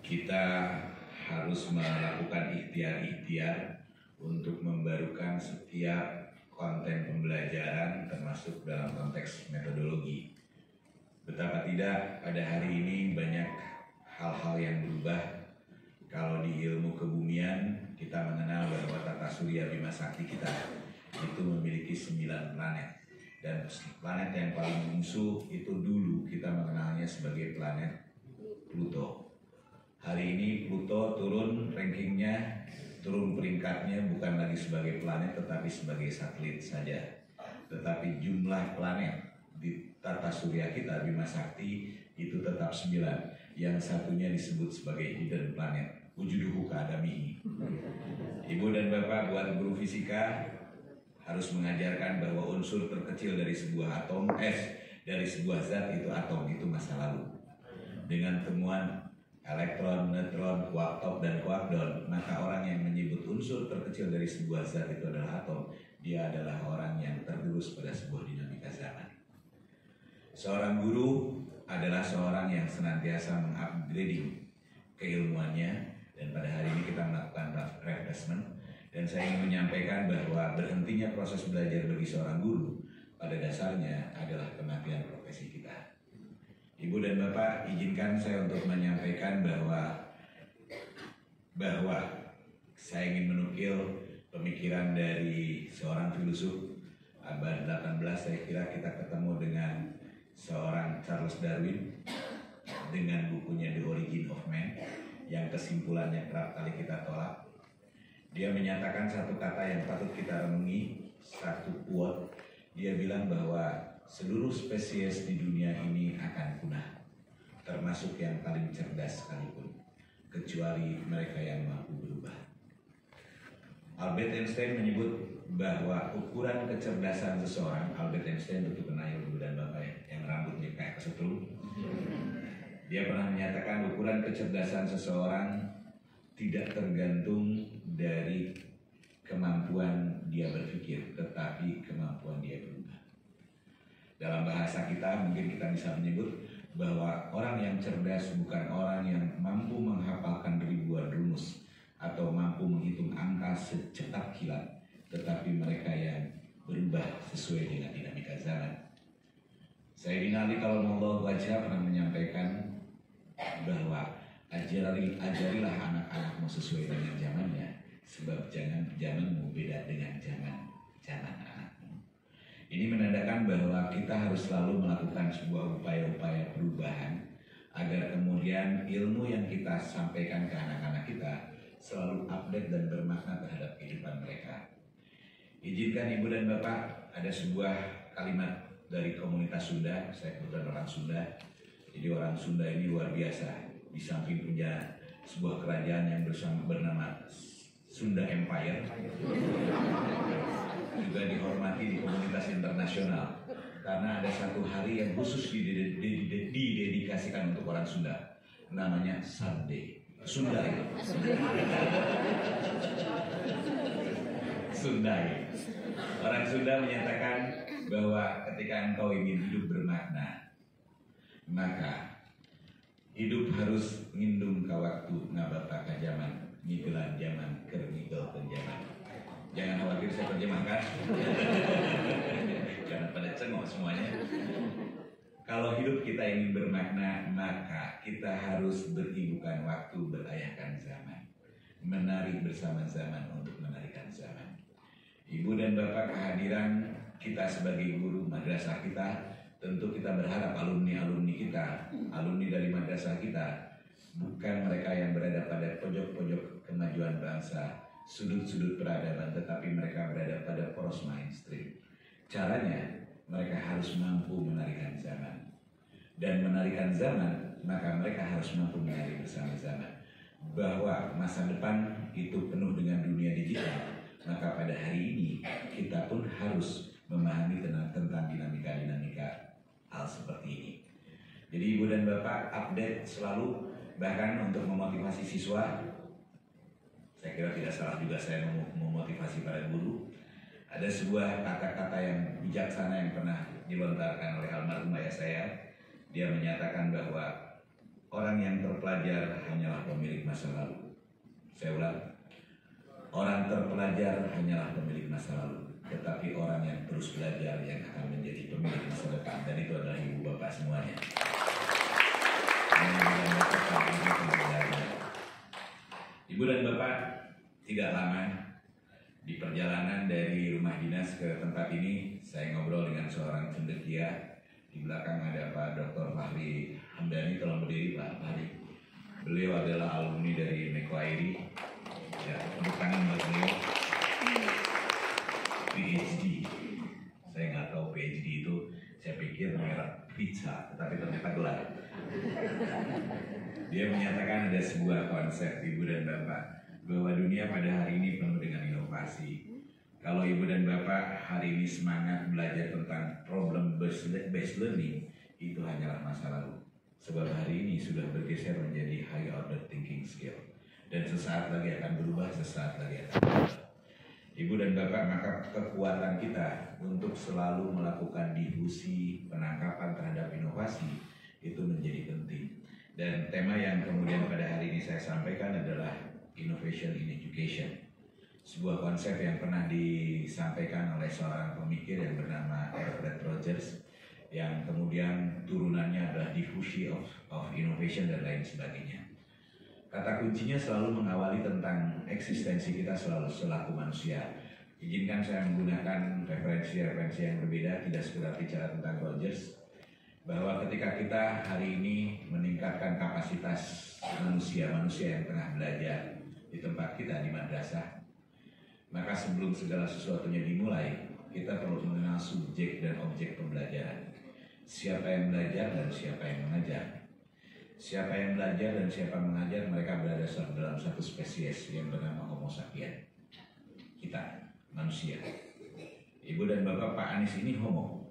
kita harus melakukan ikhtiar-ikhtiar untuk membarukan setiap konten pembelajaran termasuk dalam konteks metodologi. Betapa tidak pada hari ini banyak hal-hal yang berubah. Kalau di ilmu kebumian kita mengenal bahwa tata surya Bima Sakti kita itu memiliki 9 planet. Dan planet yang paling bungsu itu dulu kita mengenalnya sebagai planet Pluto. Hari ini Pluto turun rankingnya, turun peringkatnya bukan lagi sebagai planet tetapi sebagai satelit saja. Tetapi jumlah planet di tata surya kita Bima Sakti itu tetap 9. Yang satunya disebut sebagai hidden planet, wujuduhu ka'adamihi. Ibu dan Bapak, buat guru fisika harus mengajarkan bahwa unsur terkecil dari sebuah atom, dari sebuah zat itu atom, itu masa lalu. Dengan temuan elektron, neutron, kuark dan kuardon, maka orang yang menyebut unsur terkecil dari sebuah zat itu adalah atom, dia adalah orang yang tergerus pada sebuah dinamika zaman. Seorang guru adalah seorang yang senantiasa mengupgrading keilmuannya, dan pada hari ini kita melakukan refreshment. Dan saya ingin menyampaikan bahwa berhentinya proses belajar bagi seorang guru pada dasarnya adalah kematian profesi kita. Ibu dan Bapak, izinkan saya untuk menyampaikan bahwa saya ingin menukil pemikiran dari seorang filosof abad 18. Saya kira kita ketemu dengan seorang Charles Darwin dengan bukunya The Origin of Man yang kesimpulannya kerap kali kita tolak. Dia menyatakan satu kata yang patut kita renungi, satu quote. Dia bilang bahwa seluruh spesies di dunia ini akan punah, termasuk yang paling cerdas sekalipun, kecuali mereka yang mampu berubah. Albert Einstein menyebut bahwa ukuran kecerdasan seseorang, Albert Einstein tentu kenal ibu dan bapak yang rambutnya kayak kesetrum. Dia pernah menyatakan ukuran kecerdasan seseorang tidak tergantung dari kemampuan dia berpikir, tetapi kemampuan dia berubah. Dalam bahasa kita mungkin kita bisa menyebut bahwa orang yang cerdas bukan orang yang mampu menghafalkan ribuan rumus atau mampu menghitung angka secepat kilat, tetapi mereka yang berubah sesuai dengan dinamika zaman. Sayyidina Ali karramallahu wajhah pernah menyampaikan bahwa ajarilah anak-anakmu sesuai dengan zamannya, sebab zamanmu beda dengan zaman anakmu. Ini menandakan bahwa kita harus selalu melakukan sebuah upaya-upaya perubahan agar kemudian ilmu yang kita sampaikan ke anak-anak kita selalu update dan bermakna terhadap kehidupan mereka. Izinkan Ibu dan Bapak, ada sebuah kalimat dari komunitas Sunda. Saya kebetulan orang Sunda, jadi orang Sunda ini luar biasa. Di samping punya sebuah kerajaan yang bernama Sunda Empire, juga dihormati di komunitas internasional karena ada satu hari yang khusus didedikasikan untuk orang Sunda, namanya Sunday. Sundai. Sundai. Orang Sunda menyatakan bahwa ketika engkau ingin hidup bermakna, maka hidup harus ngindung ka waktu ngabata ka zaman, ngigelan zaman keur ngigel zaman. Jangan khawatir saya terjemahkan. Jangan pada cengok semuanya. Kalau hidup kita ingin bermakna, maka kita harus beribukan waktu, berayahkan zaman, menari bersama zaman untuk menarikan zaman. Ibu dan Bapak, kehadiran kita sebagai guru madrasah kita, tentu kita berharap alumni-alumni kita, alumni dari madrasah kita, bukan mereka yang berada pada pojok-pojok kemajuan bangsa, sudut-sudut peradaban, tetapi mereka berada pada poros mainstream. Caranya, mereka harus mampu menarikan zaman. Dan menarikan zaman, maka mereka harus mampu menari bersama zaman. Bahwa masa depan itu penuh dengan dunia digital, maka pada hari ini kita pun harus memahami tentang dinamika-dinamika hal seperti ini. Jadi Ibu dan Bapak update selalu, bahkan untuk memotivasi siswa. Saya kira tidak salah juga saya memotivasi para guru. Ada sebuah kata-kata yang bijaksana yang pernah dilontarkan oleh almarhum ayah saya. Dia menyatakan bahwa orang yang terpelajar hanyalah pemilik masa lalu. Saya ulang, orang terpelajar hanyalah pemilik masa lalu, tetapi orang yang terus belajar yang akan menjadi pemilik masa depan, dan itu adalah ibu bapak semuanya. Ibu dan bapak, tidak lama di perjalanan dari rumah dinas ke tempat ini, saya ngobrol dengan seorang cendekia. Di belakang ada Pak Dr. Fahri Hamdani, tolong berdiri Pak Fahri. Beliau adalah alumni dari Macquarie. Ya, tepuk tangan buat beliau. PhD. Saya nggak tahu PhD itu, saya pikir merek pizza, tapi ternyata gelar. Dia menyatakan ada sebuah konsep, ibu dan bapak, bahwa dunia pada hari ini penuh dengan inovasi. Kalau ibu dan bapak hari ini semangat belajar tentang problem based learning, itu hanyalah masa lalu. Sebab hari ini sudah bergeser menjadi high order thinking skill. Dan sesaat lagi akan berubah, sesaat lagi akan berubah. Ibu dan bapak, maka kekuatan kita untuk selalu melakukan difusi penangkapan terhadap inovasi itu menjadi penting. Dan tema yang kemudian pada hari ini saya sampaikan adalah Innovation in Education. Sebuah konsep yang pernah disampaikan oleh seorang pemikir yang bernama Alfred Rogers, yang kemudian turunannya adalah diffusion of innovation dan lain sebagainya. Kata kuncinya selalu mengawali tentang eksistensi kita selaku manusia. Izinkan saya menggunakan referensi-referensi yang berbeda, tidak sekedar bicara tentang Rogers, bahwa ketika kita hari ini meningkatkan kapasitas manusia yang tengah belajar di tempat kita di madrasah, maka sebelum segala sesuatunya dimulai, kita perlu mengenal subjek dan objek pembelajaran. Siapa yang belajar dan siapa yang mengajar. Siapa yang belajar dan siapa mengajar, mereka berada dalam satu spesies yang bernama Homo sapiens. Kita, manusia. Ibu dan bapak, Pak Anies ini homo.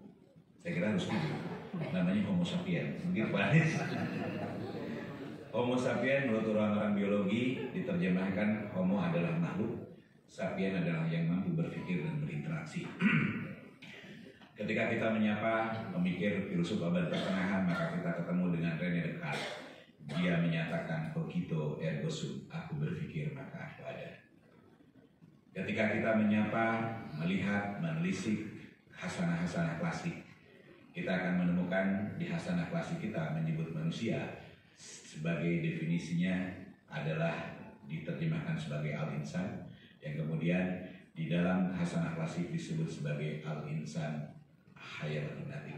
Saya kira harus setuju. Namanya Homo sapiens. Mungkin Pak Anies. Homo sapiens menurut orang-orang biologi diterjemahkan homo adalah makhluk, sapien adalah yang mampu berpikir dan berinteraksi. Ketika kita menyapa pemikir filsuf abad pertengahan, maka kita ketemu dengan René Descartes. Dia menyatakan cogito ergo sum, aku berpikir maka aku ada. Ketika kita menyapa, melihat, menelisik hasanah-hasanah klasik, kita akan menemukan di hasanah klasik kita menyebut manusia sebagai definisinya adalah diterjemahkan sebagai al-insan, yang kemudian di dalam hasanah klasik disebut sebagai al-insan hayalunati,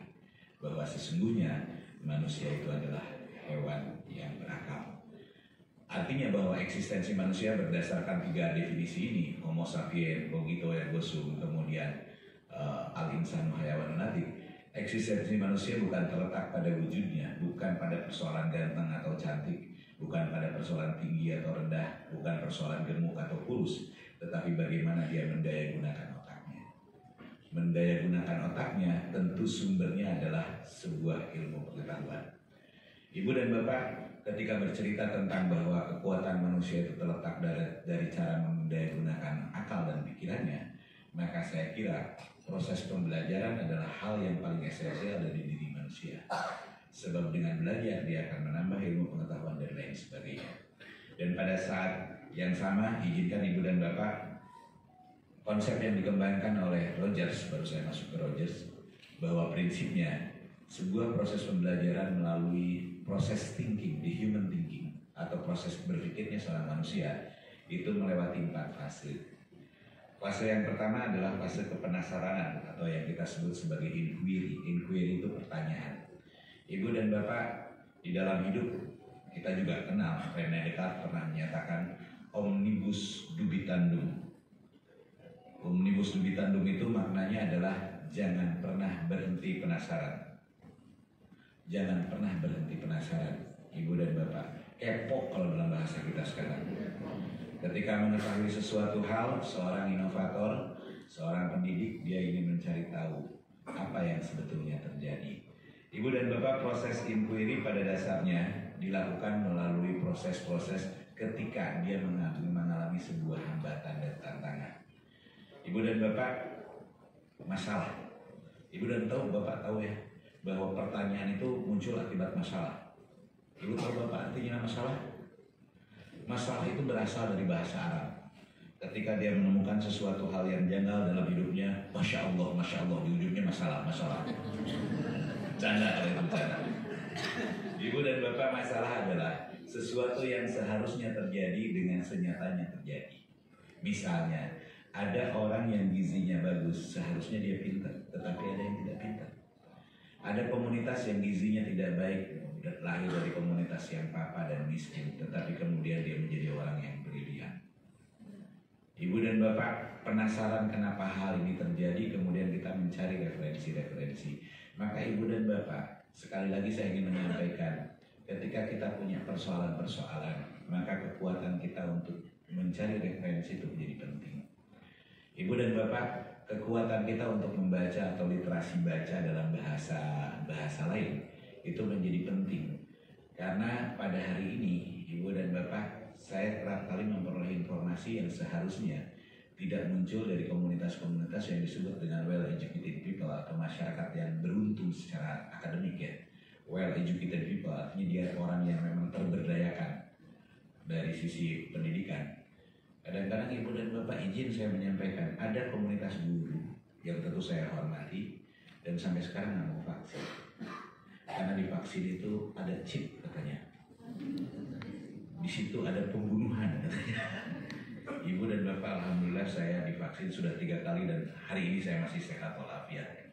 bahwa sesungguhnya manusia itu adalah hewan yang berakal. Artinya bahwa eksistensi manusia berdasarkan tiga definisi ini, Homo sapiens, cogito ergo sum, kemudian al-insan hayalunati. Eksistensi manusia bukan terletak pada wujudnya, bukan pada persoalan ganteng atau cantik, bukan pada persoalan tinggi atau rendah, bukan persoalan gemuk atau kurus, tetapi bagaimana dia mendayagunakan otaknya. Mendayagunakan otaknya tentu sumbernya adalah sebuah ilmu pengetahuan. Ibu dan bapak, ketika bercerita tentang bahwa kekuatan manusia itu terletak dari cara mendayagunakan akal dan pikirannya, maka saya kira proses pembelajaran adalah hal yang paling esensial dari diri manusia. Sebab dengan belajar dia akan menambah ilmu pengetahuan dan lain sebagainya. Dan pada saat yang sama, izinkan ibu dan bapak, konsep yang dikembangkan oleh Rogers, baru saya masuk ke Rogers, bahwa prinsipnya sebuah proses pembelajaran melalui proses thinking, the human thinking, atau proses berpikirnya seorang manusia, itu melewati 4 fase. Fase yang pertama adalah fase kepenasaranan atau yang kita sebut sebagai inquiry. Inquiry itu pertanyaan. Ibu dan bapak, di dalam hidup kita juga kenal, René Descartes pernah menyatakan omnibus dubitandum. Omnibus dubitandum itu maknanya adalah jangan pernah berhenti penasaran. Jangan pernah berhenti penasaran, ibu dan bapak. Kepo kalau dalam bahasa kita sekarang. Ketika mengetahui sesuatu hal, seorang inovator, seorang pendidik, dia ingin mencari tahu apa yang sebetulnya terjadi. Ibu dan bapak, proses inquiry pada dasarnya dilakukan melalui proses-proses ketika dia mengalami sebuah hambatan dan tantangan. Ibu dan bapak, masalah. Ibu dan bapak tahu ya, bahwa pertanyaan itu muncul akibat masalah. Ibu tahu Bapak artinya masalah? Masalah itu berasal dari bahasa Arab. Ketika dia menemukan sesuatu hal yang janggal dalam hidupnya, Masya Allah, di ujungnya masalah. Canda kalau itu canda. Ibu dan Bapak, masalah adalah sesuatu yang seharusnya terjadi dengan senyatanya terjadi. Misalnya, ada orang yang gizinya bagus, seharusnya dia pintar, tetapi ada yang tidak pintar. Ada komunitas yang gizinya tidak baik, lahir dari komunitas yang papa dan miskin, tetapi kemudian dia menjadi orang yang brilian. Ibu dan Bapak penasaran kenapa hal ini terjadi, kemudian kita mencari referensi. Maka Ibu dan Bapak, sekali lagi saya ingin menyampaikan, ketika kita punya persoalan-persoalan, maka kekuatan kita untuk mencari referensi itu menjadi penting. Ibu dan Bapak, kekuatan kita untuk membaca atau literasi baca dalam bahasa lain itu menjadi penting. Karena pada hari ini, Ibu dan Bapak, saya kerap kali memperoleh informasi yang seharusnya tidak muncul dari komunitas-komunitas yang disebut dengan well educated people atau masyarakat yang beruntung secara akademik ya. Well educated people artinya dia orang yang memang terberdayakan dari sisi pendidikan. Kadang-kadang Ibu dan Bapak izin saya menyampaikan, ada komunitas guru yang tentu saya hormati dan sampai sekarang nggak mau vaksin. Karena di vaksin itu ada chip katanya. Di situ ada pembunuhan katanya. Ibu dan Bapak, alhamdulillah saya divaksin sudah 3 kali dan hari ini saya masih sehat walafiat.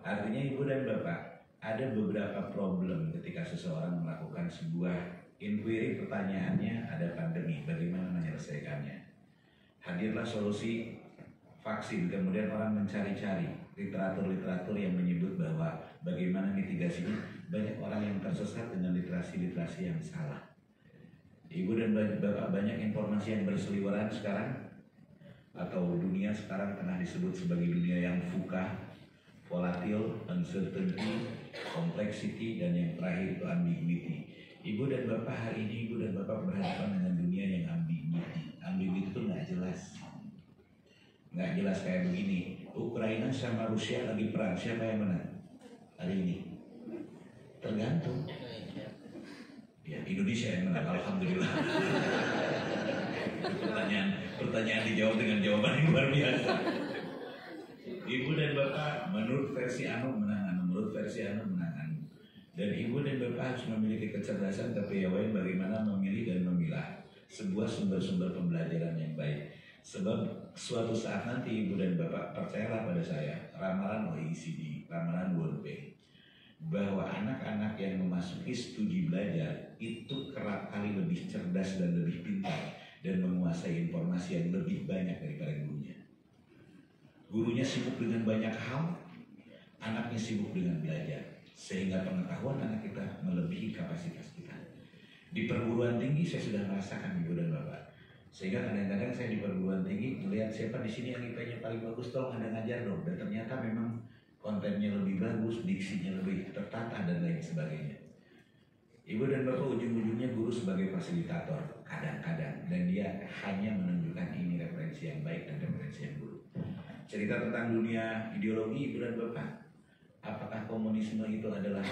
Artinya Ibu dan Bapak, ada beberapa problem ketika seseorang melakukan sebuah inquiry, pertanyaannya ada pandemi, bagaimana menyelesaikannya. Hadirlah solusi vaksin, kemudian orang mencari-cari literatur yang menyebut bahwa bagaimana mitigasinya. Banyak orang yang tersesat dengan literasi yang salah. Ibu dan Bapak, banyak informasi yang berseliweran sekarang, atau dunia sekarang tengah disebut sebagai dunia yang VUCA, volatile, uncertainty, complexity, dan yang terakhir itu ambiguity. Ibu dan Bapak, hari ini Ibu dan Bapak berhadapan dengan dunia yang ambiguity. Ambiguity itu nggak jelas kayak begini. Ukraina sama Rusia lagi perang, siapa yang menang hari ini? Tergantung. Ya, Indonesia yang menang, alhamdulillah. Pertanyaan dijawab dengan jawaban yang luar biasa. Ibu dan Bapak, menurut versi Anu menang Anu, menurut versi Anu menang Anu. Dan Ibu dan Bapak harus memiliki kecerdasan kepiawaian bagaimana memilih dan memilah sebuah sumber-sumber pembelajaran yang baik. Sebab suatu saat nanti Ibu dan Bapak, percayalah pada saya, ramalan OECD, ramalan World Bank, bahwa anak-anak yang memasuki studi belajar itu kerap kali lebih cerdas dan lebih pintar dan menguasai informasi yang lebih banyak daripada gurunya. Gurunya sibuk dengan banyak hal, anaknya sibuk dengan belajar, sehingga pengetahuan anak kita melebihi kapasitas kita. Di perguruan tinggi saya sudah merasakan Ibu dan Bapak. Sehingga kadang-kadang saya di perguruan tinggi melihat siapa di sini yang IP-nya paling bagus, tolong Anda ngajar dong. Dan ternyata memang kontennya lebih bagus, diksinya lebih tertata dan lain sebagainya. Ibu dan Bapak, ujung-ujungnya guru sebagai fasilitator kadang-kadang, dan dia hanya menunjukkan ini referensi yang baik dan referensi yang buruk. Cerita tentang dunia ideologi Ibu dan Bapak, apakah komunisme itu adalah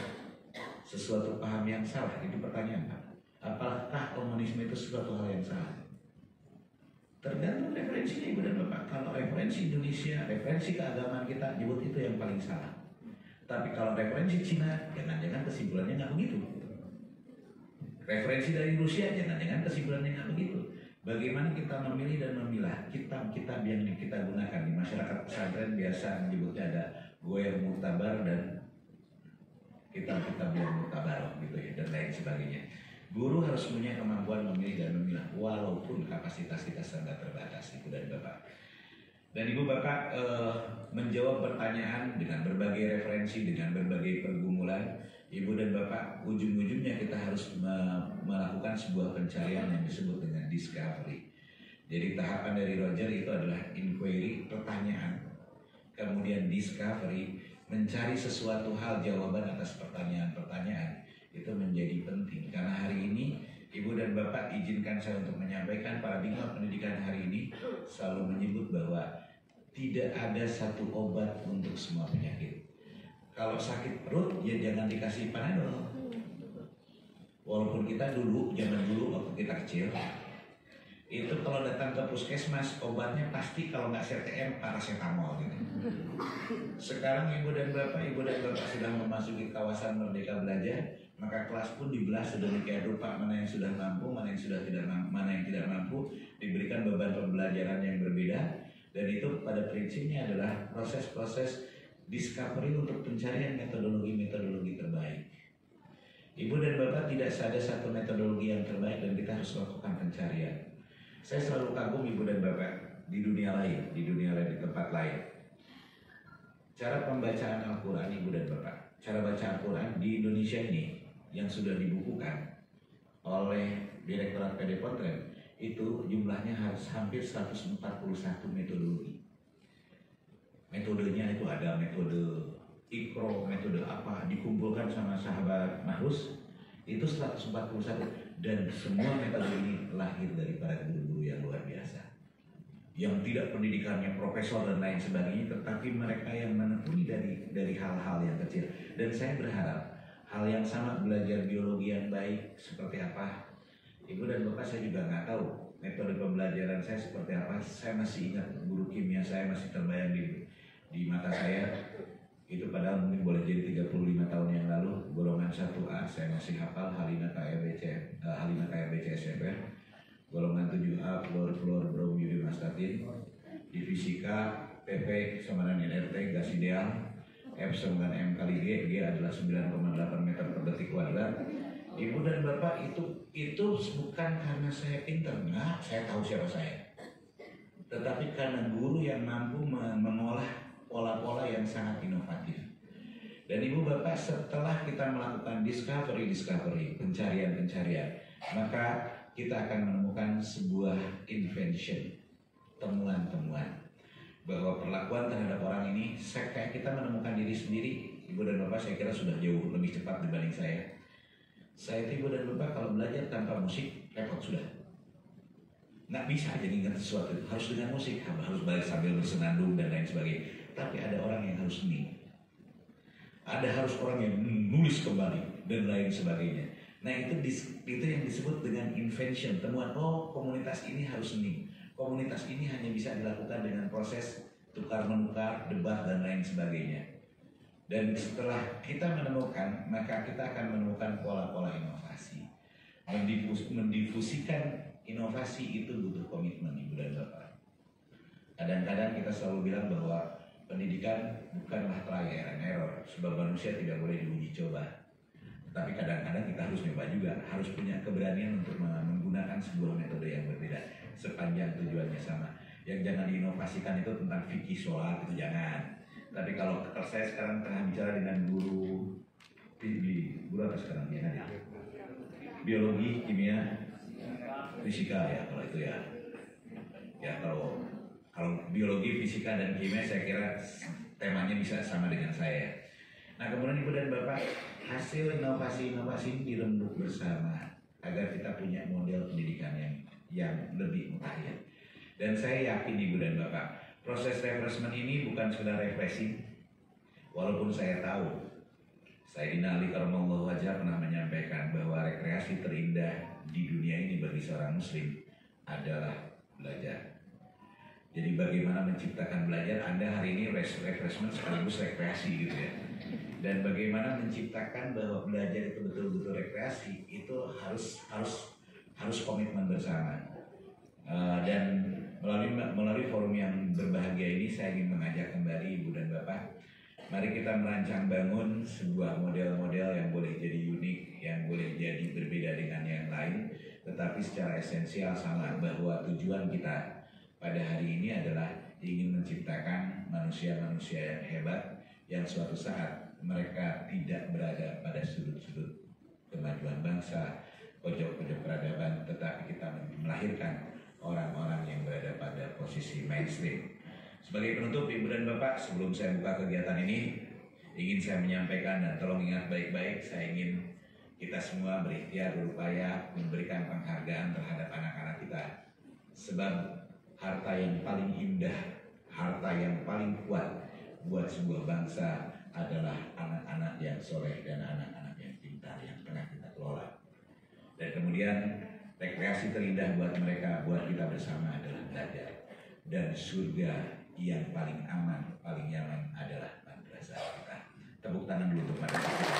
sesuatu paham yang salah? Itu pertanyaan Pak. Apakah komunisme itu sesuatu hal yang salah? Tergantung referensinya Ibu dan Bapak. Kalau referensi Indonesia, referensi keagamaan kita nyebut itu yang paling salah. Tapi kalau referensi Cina, jangan-jangan kesimpulannya nggak begitu. Referensi dari Rusia, jangan-jangan kesimpulannya nggak begitu. Bagaimana kita memilih dan memilah kitab-kitab yang kita gunakan di masyarakat pesantren biasa menyebutnya ada goer mutabar dan kitab-kitab yang mutabar gitu ya, dan lain sebagainya. Guru harus punya kemampuan memilih dan memilah walaupun kapasitas kita sangat terbatas, Ibu dan Bapak. Dan Ibu Bapak menjawab pertanyaan dengan berbagai referensi, dengan berbagai pergumulan. Ibu dan Bapak, ujung-ujungnya kita harus melakukan sebuah pencarian yang disebut dengan discovery. Jadi tahapan dari Roger itu adalah inquiry, pertanyaan, kemudian discovery, mencari sesuatu hal jawaban atas pertanyaan-pertanyaan. Itu menjadi penting karena hari ini Ibu dan Bapak, izinkan saya untuk menyampaikan paradigma pendidikan hari ini selalu menyebut bahwa tidak ada satu obat untuk semua penyakit. Kalau sakit perut ya jangan dikasih Panadol. Walaupun kita dulu, zaman dulu waktu kita kecil, itu kalau datang ke puskesmas obatnya pasti kalau nggak CTM paracetamol gitu. Sekarang ibu dan bapak sudah memasuki kawasan Merdeka Belajar, maka kelas pun dibelah sedemikian rupa, mana yang sudah mampu, mana yang sudah tidak mampu, mana yang tidak mampu, diberikan beban pembelajaran yang berbeda, dan itu pada prinsipnya adalah proses-proses discovery untuk pencarian metodologi-metodologi terbaik. Ibu dan bapak tidak ada satu metodologi yang terbaik dan kita harus melakukan pencarian. Saya selalu kagum ibu dan bapak di dunia lain, di tempat lain. Cara pembacaan Al-Quran ibu dan bapak, cara baca Al-Quran di Indonesia ini yang sudah dibukukan oleh Direktorat PD Pontren itu jumlahnya harus hampir 141 metodologi. Metodenya itu ada metode Iqra, metode apa, dikumpulkan sama sahabat Mahrus itu 141, dan semua metode ini lahir dari para guru-guru yang luar biasa, yang tidak pendidikannya profesor dan lain sebagainya, tetapi mereka yang menekuni dari hal-hal yang kecil. Dan saya berharap hal yang sama, belajar biologi yang baik seperti apa. Ibu dan bapak, saya juga nggak tahu metode pembelajaran saya seperti apa. Saya masih ingat guru kimia saya masih terbayang di mata saya. Itu padahal mungkin boleh jadi 35 tahun yang lalu. Golongan 1A saya masih hafal, Halina KRBC SMP. Golongan 7A fluor bromium astatin. Di fisika PP sama dengan RT gas ideal, F sama dengan M kali G adalah 9,8 meter per detik kuadrat. Ibu dan bapak, itu bukan karena saya pintar, enggak, saya tahu siapa saya, tetapi karena guru yang mampu mengolah pola-pola yang sangat inovatif. Dan ibu bapak, setelah kita melakukan discovery, pencarian, maka kita akan menemukan sebuah invention, temuan-temuan bahwa perlakuan terhadap orang ini, kayak kita menemukan diri sendiri. Ibu dan bapak saya kira sudah jauh lebih cepat dibanding saya. Saya ibu dan bapak kalau belajar tanpa musik repot sudah. Nggak bisa jadi ingat sesuatu, harus dengan musik, harus balik sambil bersenandung dan lain sebagainya. Tapi ada orang yang harus seni, harus orang yang menulis kembali dan lain sebagainya. Nah itu yang disebut dengan invention, temuan. Oh, komunitas ini harus seni, komunitas ini hanya bisa dilakukan dengan proses tukar menukar, debat dan lain sebagainya. Dan setelah kita menemukan, maka kita akan menemukan pola-pola inovasi. Mendifusikan inovasi itu butuh komitmen ibu dan bapak. Kadang-kadang kita selalu bilang bahwa pendidikan bukanlah trial and error, sebab manusia tidak boleh diuji coba. Tapi kadang-kadang kita harus nyoba juga, harus punya keberanian untuk menggunakan sebuah metode yang berbeda sepanjang tujuannya sama. Yang jangan diinovasikan itu tentang fikih sholat, itu jangan. Tapi kalau saya sekarang tengah bicara dengan guru apa sekarang ya? Biologi, kimia, fisika ya, kalau itu ya. Ya kalau biologi, fisika dan kimia saya kira temanya bisa sama dengan saya. Nah kemudian ibu dan bapak, hasil inovasi-inovasi ini dirembuk bersama agar kita punya model pendidikan yang lebih mutakhir. Dan saya yakin ibu dan bapak, proses refreshment ini bukan sekedar refreshing. Walaupun saya tahu Sayyidina Ali Karamallahu wajhah pernah menyampaikan bahwa rekreasi terindah di dunia ini bagi seorang muslim adalah belajar. Jadi bagaimana menciptakan belajar, Anda hari ini refreshment sekaligus rekreasi gitu ya. Dan bagaimana menciptakan bahwa belajar itu betul-betul rekreasi, itu harus komitmen bersama. Dan melalui forum yang berbahagia ini saya ingin mengajak kembali ibu dan bapak, mari kita merancang bangun sebuah model-model yang boleh jadi unik, yang boleh jadi berbeda dengan yang lain, tetapi secara esensial sama, bahwa tujuan kita pada hari ini adalah ingin menciptakan manusia-manusia yang hebat, yang suatu saat mereka tidak berada pada sudut-sudut kemajuan bangsa, pojok-pojok peradaban, tetapi kita melahirkan orang-orang yang berada pada posisi mainstream. Sebagai penutup ibu dan bapak, sebelum saya buka kegiatan ini, ingin saya menyampaikan, dan tolong ingat baik-baik, saya ingin kita semua berikhtiar berupaya memberikan penghargaan terhadap anak-anak kita. Sebab harta yang paling indah, harta yang paling kuat buat sebuah bangsa adalah anak-anak yang soleh dan anak-anak yang pintar yang tengah kita kelola. Dan kemudian rekreasi terindah buat mereka, buat kita bersama adalah belajar. Dan surga yang paling aman, paling nyaman adalah madrasah kita. Tepuk tangan dulu untuk madrasah kita.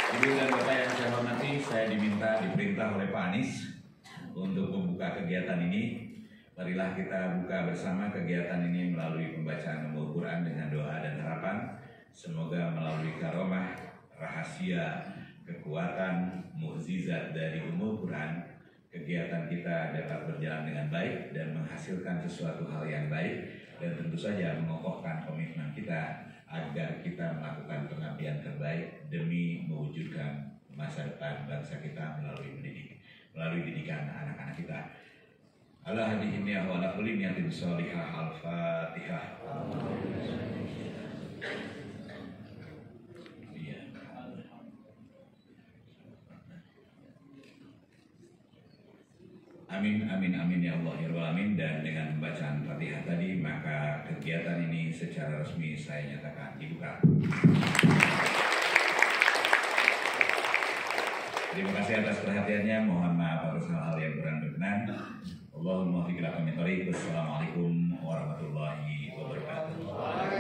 Ibu dan Bapak yang saya hormati, saya diperintah oleh Pak Anies untuk membuka kegiatan ini. Marilah kita buka bersama kegiatan ini melalui pembacaan Ummul Quran dengan doa dan harapan. Semoga melalui karomah, rahasia, kekuatan, mukjizat dari Ummul Quran, kegiatan kita dapat berjalan dengan baik dan menghasilkan sesuatu hal yang baik, dan tentu saja mengokohkan komitmen kita agar kita melakukan pengabdian terbaik demi mewujudkan masa depan bangsa kita melalui didikan anak-anak kita. Ala hadhihi niyyah wa ala kulli niyatin shalihah. Al-Fatihah. Amin, amin, amin ya Allah ya Rabbal alamin. Dan dengan pembacaan Fatihah tadi, maka kegiatan ini secara resmi saya nyatakan dibuka. Terima kasih atas perhatiannya. Mohon maaf atas hal-hal yang kurang berkenan. Allahumma fiqh lakum min thariq. Wassalamualaikum warahmatullahi wabarakatuh.